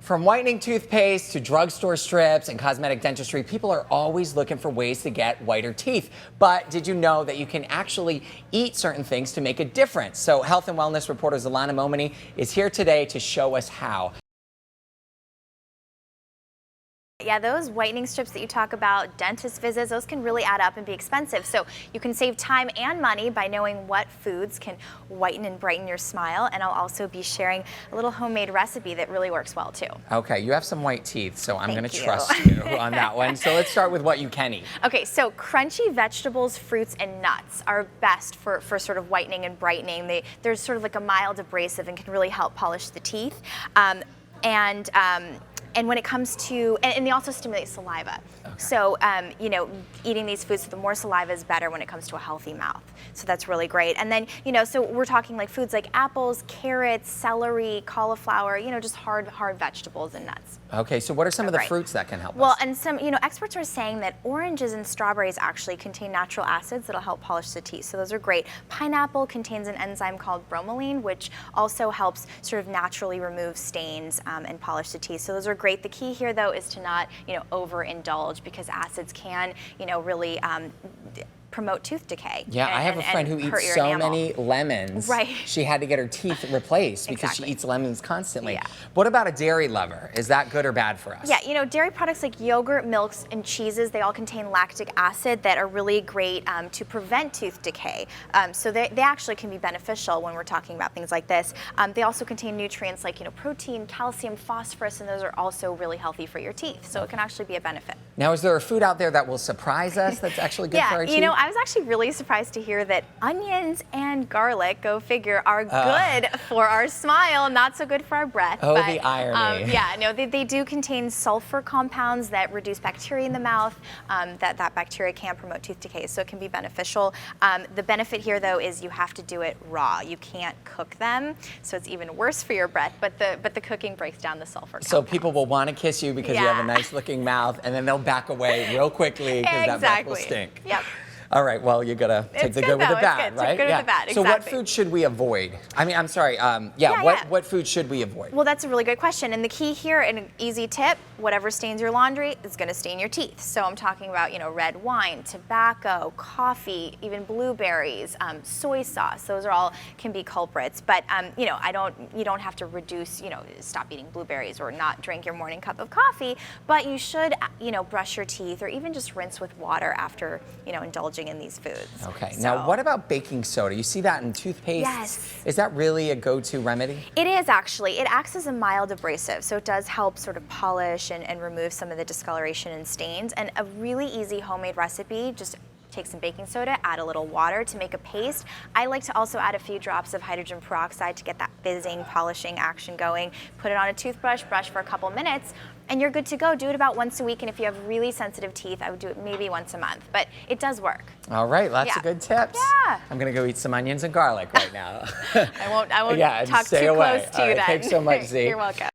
From whitening toothpaste to drugstore strips and cosmetic dentistry, people are always looking for ways to get whiter teeth. But did you know that you can actually eat certain things to make a difference? So health and wellness reporter Zalana Momini is here today to show us how. Yeah, those whitening strips that you talk about, dentist visits, those can really add up and be expensive. So you can save time and money by knowing what foods can whiten and brighten your smile. And I'll also be sharing a little homemade recipe that really works well too. Okay, you have some white teeth, so I'm going to Thank trust you on that one. So let's start with what you can eat. Okay, so crunchy vegetables, fruits, and nuts are best for sort of whitening and brightening. They're sort of like a mild abrasive and can really help polish the teeth. And when it comes to, and they also stimulate saliva. Okay. So, you know, eating these foods, the more saliva is better when it comes to a healthy mouth. So that's really great. And then, you know, so we're talking like foods like apples, carrots, celery, cauliflower, you know, just hard vegetables and nuts. Okay, so what are some of the fruits that can help us? Well, and some, you know, experts are saying that oranges and strawberries actually contain natural acids that'll help polish the teeth. So those are great. Pineapple contains an enzyme called bromelain, which also helps sort of naturally remove stains and polish the teeth. So those are great. The key here, though, is to not, you know, overindulge because acids can, you know, really promote tooth decay. Yeah, I have a friend who eats so many lemons. Right. She had to get her teeth replaced because Exactly. she eats lemons constantly. Yeah. What about a dairy lover? Is that good or bad for us? Yeah, you know, dairy products like yogurt, milks, and cheeses, they all contain lactic acid that are really great to prevent tooth decay. So they actually can be beneficial when we're talking about things like this. They also contain nutrients like, you know, protein, calcium, phosphorus, and those are also really healthy for your teeth. So it can actually be a benefit. Now, is there a food out there that will surprise us that's actually good for our teeth? Yeah, you know, I was actually really surprised to hear that onions and garlic, go figure, are good for our smile, not so good for our breath. Oh, but, the irony. Yeah, no, they do contain sulfur compounds that reduce bacteria in the mouth. That bacteria can promote tooth decay, so it can be beneficial. The benefit here, though, is you have to do it raw. You can't cook them, so it's even worse for your breath, but the cooking breaks down the sulfur compounds. So people will want to kiss you because you have a nice looking mouth, and then they'll back away real quickly because that breath will stink. Yep. All right, well, you gotta take the good with the bad, right? Good with the bad, exactly. So what food should we avoid? I mean, I'm sorry, what food should we avoid? Well, that's a really good question. And the key here, and an easy tip, whatever stains your laundry is gonna stain your teeth. So I'm talking about, you know, red wine, tobacco, coffee, even blueberries, soy sauce. Those are all can be culprits. But, you know, you don't have to reduce, you know, stop eating blueberries or not drink your morning cup of coffee, but you should, you know, brush your teeth or even just rinse with water after, you know, indulging in these foods. Okay, so, now what about baking soda? You see that in toothpaste? Yes. Is that really a go-to remedy? It is actually. It acts as a mild abrasive, so it does help sort of polish and remove some of the discoloration and stains. And a really easy homemade recipe, just take some baking soda, add a little water to make a paste. I like to also add a few drops of hydrogen peroxide to get that fizzing, polishing action going. Put it on a toothbrush, brush for a couple minutes, and you're good to go. Do it about once a week, and if you have really sensitive teeth, I would do it maybe once a month, but it does work. All right, lots of good tips. Yeah. I'm gonna go eat some onions and garlic right now. I won't yeah, talk stay too away. close to you then. Thanks so much, Z. You're welcome.